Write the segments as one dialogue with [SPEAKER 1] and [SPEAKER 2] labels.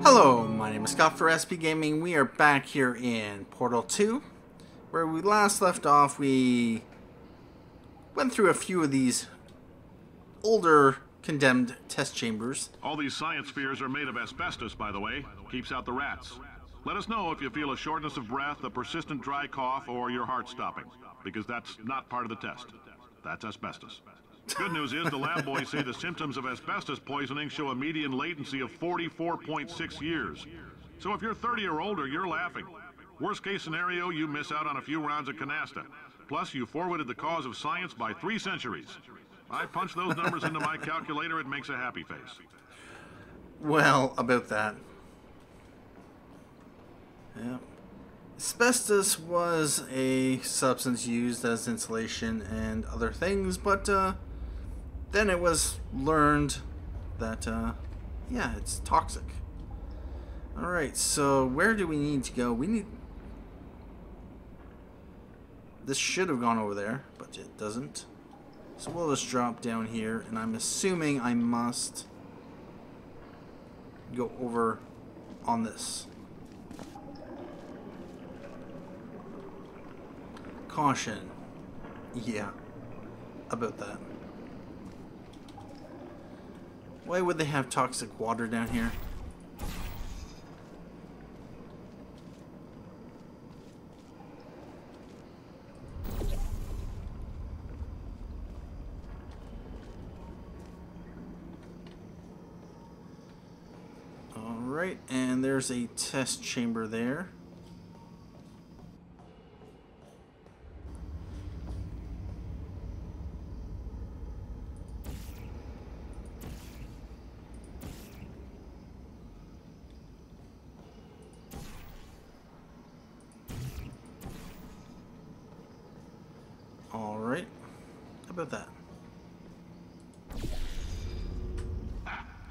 [SPEAKER 1] Hello, my name is Scott for SP Gaming. We are back here in Portal 2. Where we last left off, we went through a few of these older condemned test chambers.
[SPEAKER 2] All these science spheres are made of asbestos, by the way. Keeps out the rats. Let us know if you feel a shortness of breath, a persistent dry cough, or your heart stopping. Because that's not part of the test. That's asbestos. Good news is the lab boys say the symptoms of asbestos poisoning show a median latency of 44.6 years. So if you're 30 or older, you're laughing. Worst case scenario, you miss out on a few rounds of canasta. Plus, you forwarded the cause of science by 3 centuries. I punch those numbers into my calculator, it makes a happy face.
[SPEAKER 1] Well, about that. Yeah. Asbestos was a substance used as insulation and other things, but then it was learned that, yeah, it's toxic. Alright, so where do we need to go? This should have gone over there, but it doesn't. So we'll just drop down here, and I'm assuming I must go over on this. Caution. Yeah, about that. Why would they have toxic water down here? Alright, and there's a test chamber there. Alright, how about that?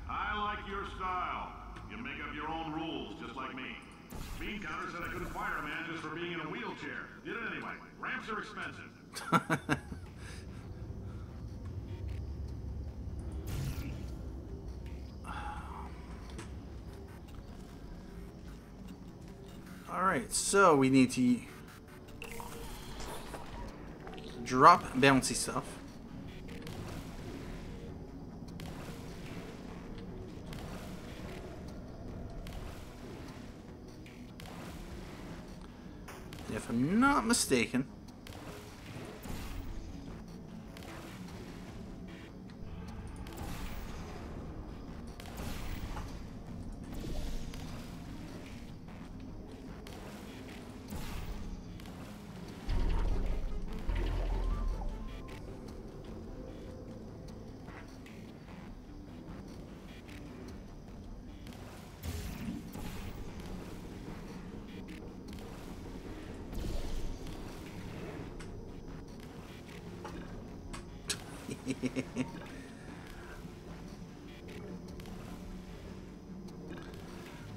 [SPEAKER 2] I like your style. You make up your own rules, just like me. Bean Counter said I couldn't fire a man just for being in a wheelchair. Did it anyway. Ramps are expensive.
[SPEAKER 1] Alright, so we need to drop bouncy stuff. And if I'm not mistaken,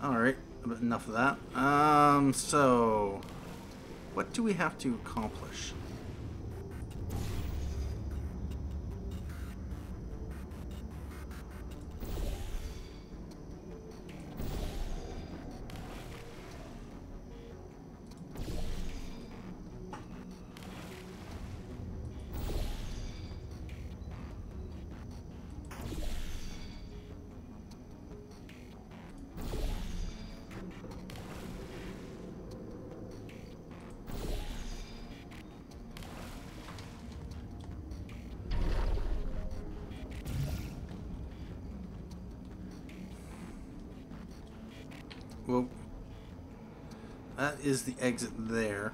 [SPEAKER 1] alright, enough of that. So what do we have to accomplish? Well, that is the exit there.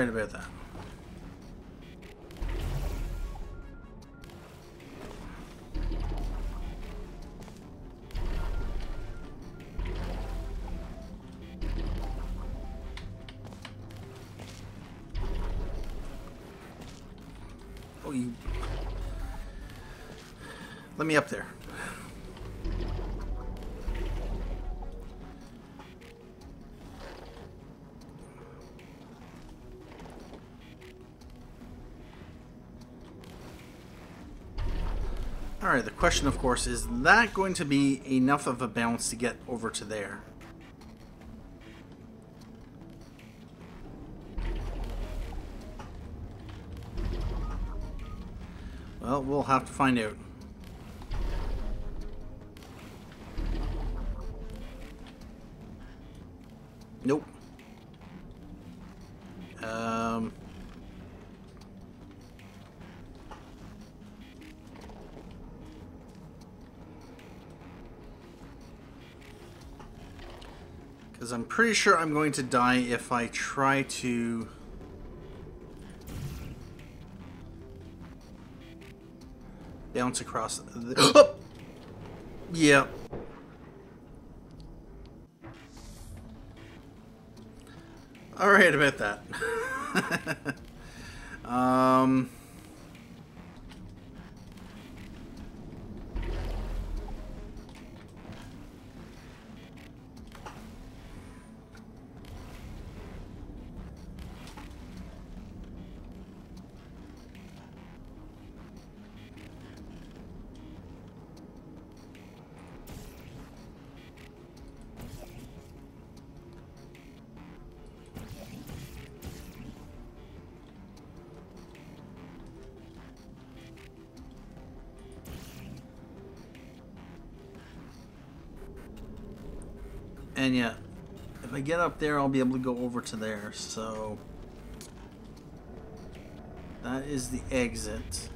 [SPEAKER 1] right about that. Oh, you... Let me up there. Alright, the question, of course, is that going to be enough of a bounce to get over to there? Well, we'll have to find out. Nope. Because I'm pretty sure I'm going to die if I try to... bounce across the... Oh! Yeah. Alright about that. And yeah, if I get up there, I'll be able to go over to there. So that is the exit.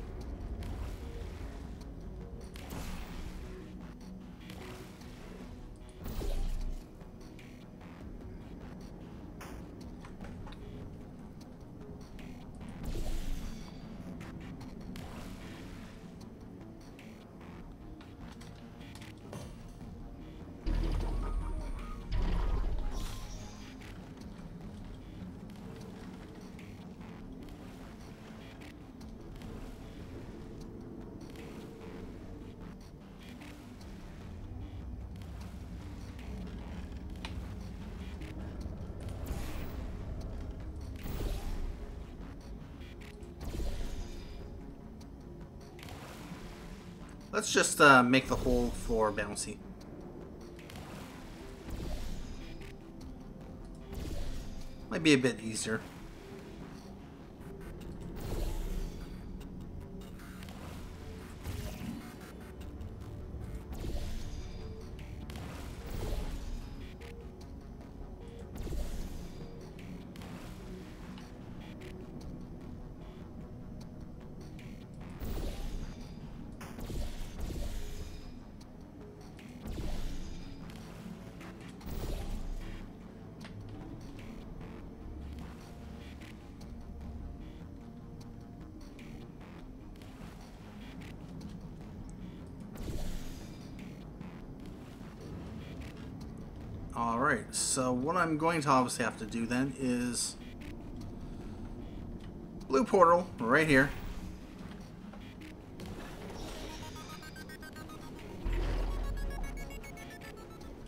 [SPEAKER 1] Let's just make the whole floor bouncy. Might be a bit easier. Alright, so what I'm going to obviously have to do then is blue portal right here.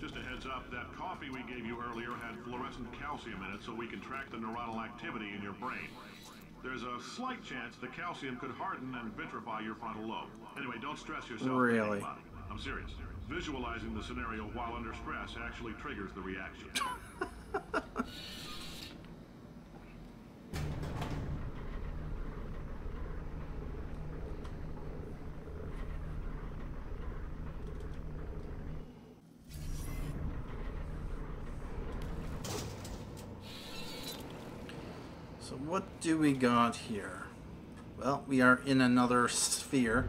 [SPEAKER 2] Just a heads up, that coffee we gave you earlier had fluorescent calcium in it so we can track the neuronal activity in your brain. There's a slight chance the calcium could harden and vitrify your frontal lobe. Anyway, don't stress yourself.
[SPEAKER 1] Really?
[SPEAKER 2] I'm serious. Visualizing the scenario while under stress actually triggers the reaction.
[SPEAKER 1] So what do we got here? Well, we are in another sphere.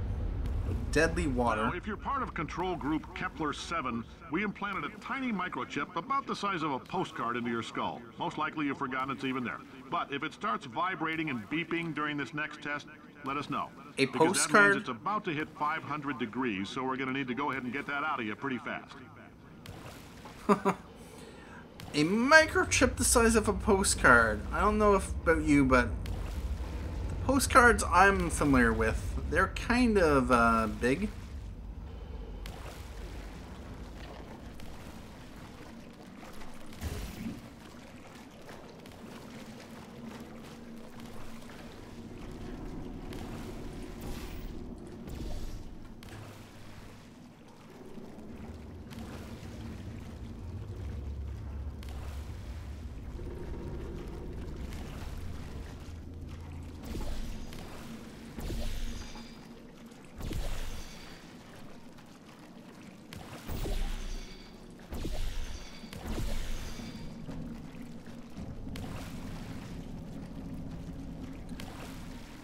[SPEAKER 1] Deadly water.
[SPEAKER 2] Now, if you're part of control group Kepler 7, we implanted a tiny microchip about the size of a postcard into your skull. Most likely you've forgotten it's even there. But if it starts vibrating and beeping during this next test, let us know.
[SPEAKER 1] A
[SPEAKER 2] Because that
[SPEAKER 1] postcard?
[SPEAKER 2] means it's about to hit 500 degrees, so we're going to need to go ahead and get that out of you pretty fast.
[SPEAKER 1] A microchip the size of a postcard. I don't know about you, but the postcards I'm familiar with, they're kind of big.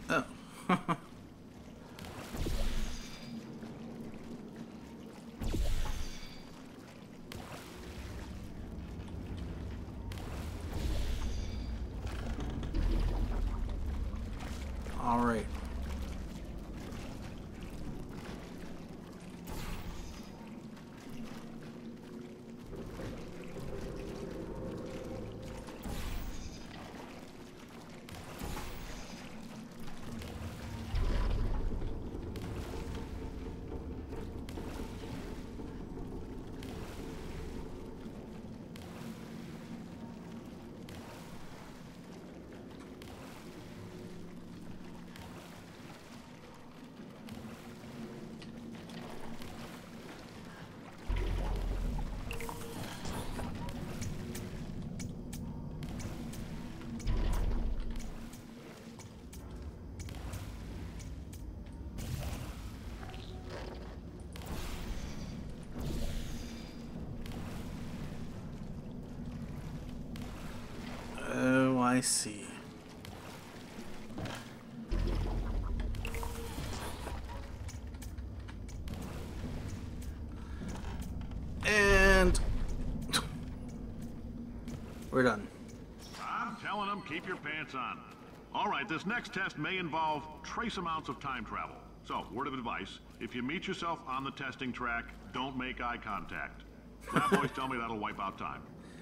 [SPEAKER 1] Oh. All right. Oh, I see. And we're done.
[SPEAKER 2] I'm telling them, keep your pants on. All right, this next test may involve trace amounts of time travel. So, word of advice, if you meet yourself on the testing track, don't make eye contact. Lab boys tell me that'll wipe out time.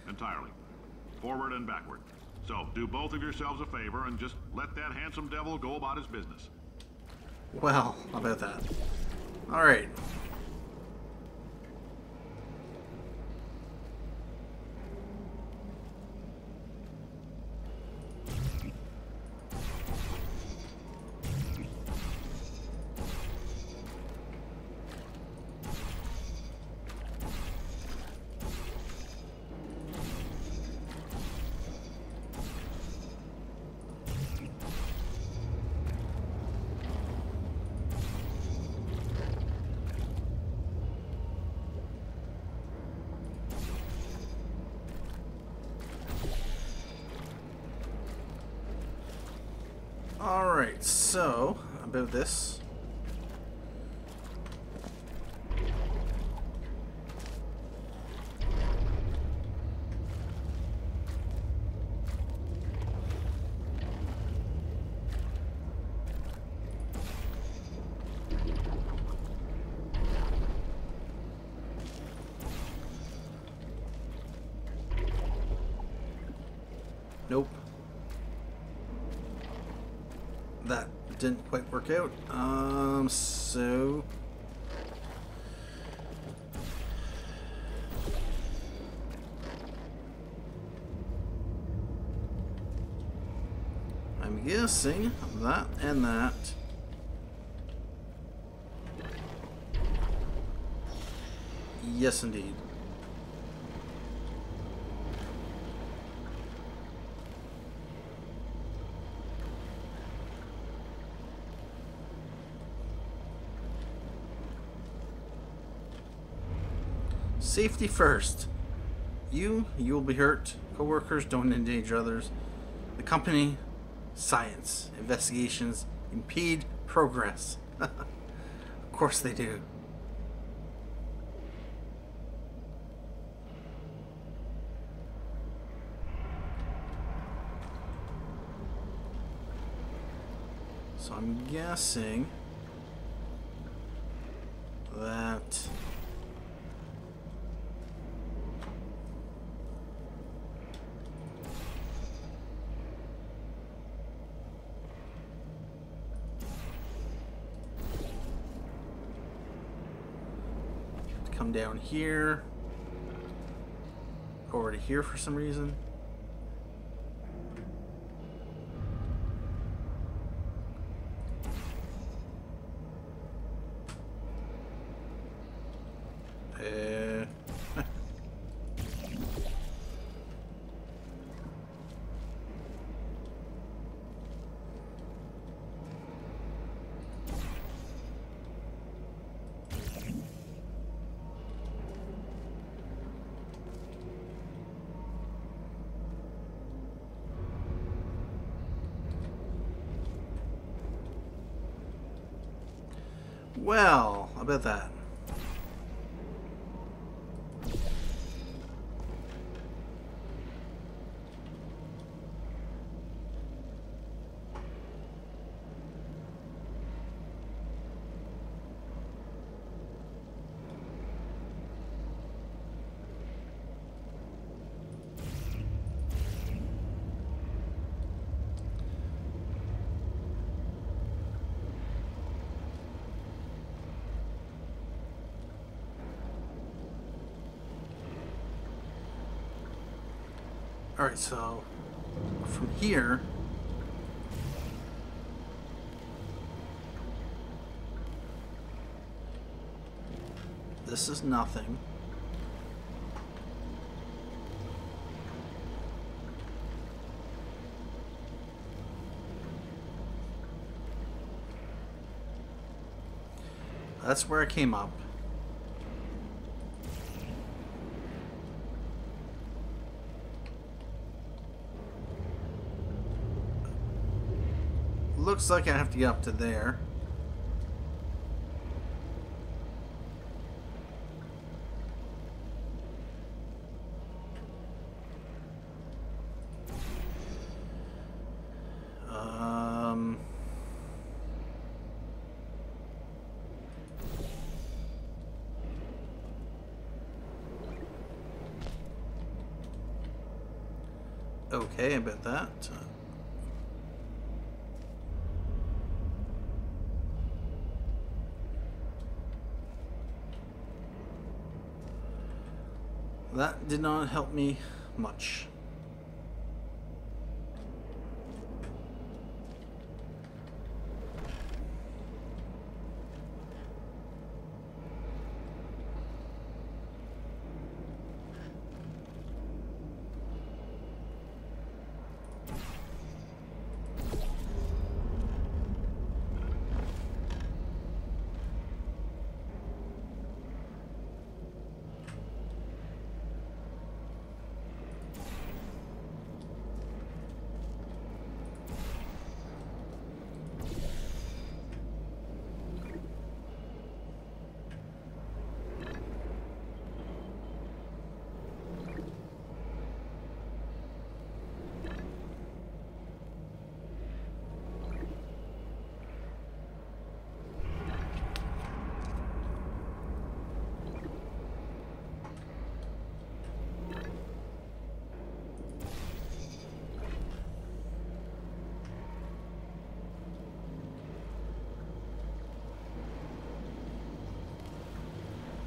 [SPEAKER 2] Entirely. Forward and backward. So, do both of yourselves a favor and just let that handsome devil go about his business.
[SPEAKER 1] Well, how about that? All right. Alright, so, about this. Nope. That didn't quite work out. So I'm guessing that and that. Yes, indeed. Safety first. You'll be hurt. Coworkers don't endanger others. The company, science, investigations impede progress. Of course they do. I'm guessing that come down here, over to here for some reason. Well, I bet that. Alright, so from here, this is nothing. That's where I came up. Looks like I have to get up to there. Okay, I bet that. That did not help me much.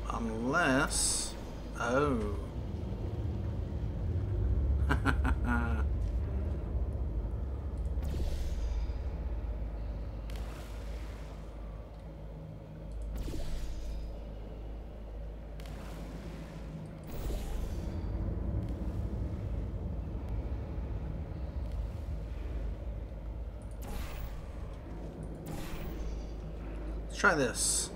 [SPEAKER 1] Unless... Oh. Let's try this.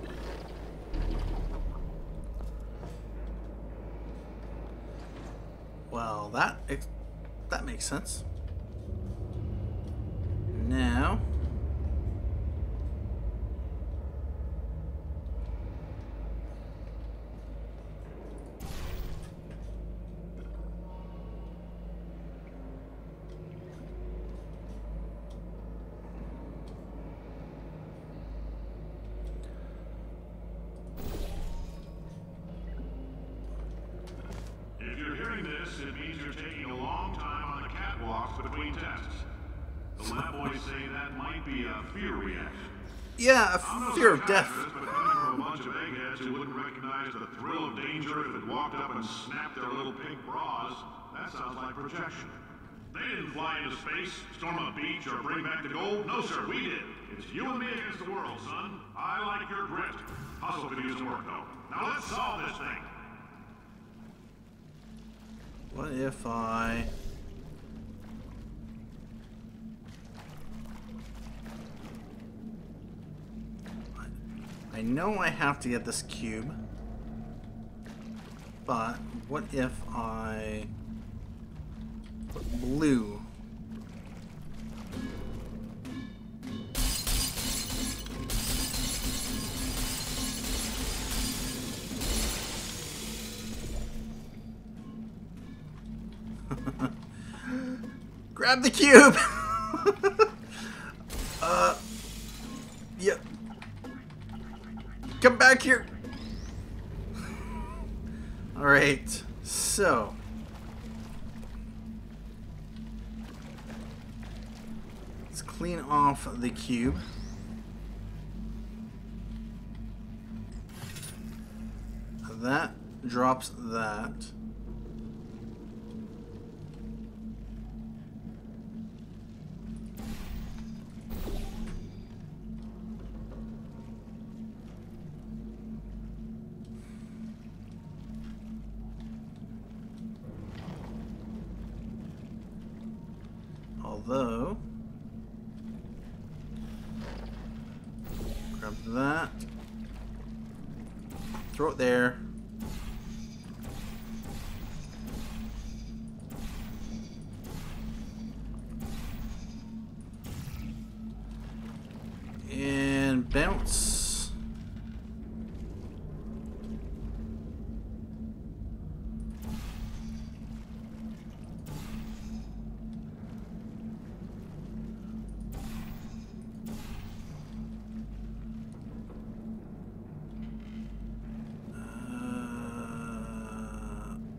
[SPEAKER 1] Well, that makes sense. Now,
[SPEAKER 2] doing this, it means you're taking a long time on the catwalks between tests. The lab boys say that might be a fear reaction.
[SPEAKER 1] Yeah,
[SPEAKER 2] I'm no
[SPEAKER 1] fear of death.
[SPEAKER 2] psychiatrist, but coming from a bunch of eggheads who wouldn't recognize the thrill of danger if it walked up and snapped their little pink bras, that sounds like projection. They didn't fly into space, storm a beach, or bring back the gold. No, sir, we did. It's you and me against the world, son. I like your grit. Hustle could use some work, though. Now let's solve this thing.
[SPEAKER 1] What if I... I know I have to get this cube, but what if I put blue? Grab the cube! Yep. Come back here! Alright, so... let's clean off the cube. That drops that. Although, grab that, throw it there. And bounce.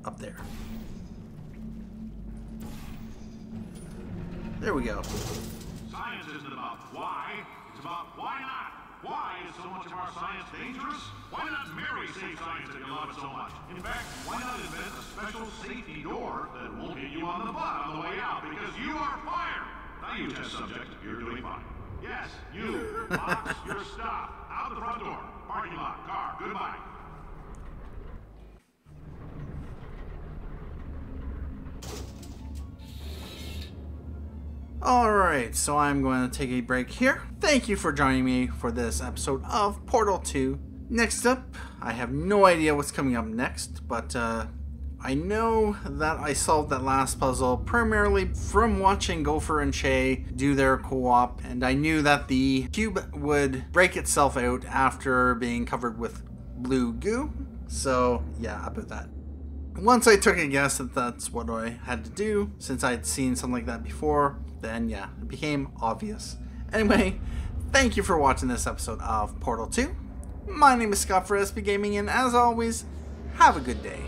[SPEAKER 1] Up there. There we go.
[SPEAKER 2] Science isn't about why, it's about why not. Why is so much of our science dangerous? Why not marry safe science if you love it so much? In fact, why not invent a special safety door that won't hit you on the butt on the way out because you are fired? Now you test subject, you're doing fine. Yes, you. Box your stuff. Out the front door. Parking lot. Car. Goodbye.
[SPEAKER 1] Alright, so I'm going to take a break here. Thank you for joining me for this episode of Portal 2. Next up, I have no idea what's coming up next, but I know that I solved that last puzzle primarily from watching Gopher and Shay do their co-op, and I knew that the cube would break itself out after being covered with blue goo. So yeah, about that. Once I took a guess that that's what I had to do, since I'd seen something like that before, then yeah, it became obvious. Anyway, thank you for watching this episode of Portal 2. My name is Scott for SB Gaming, and as always, have a good day.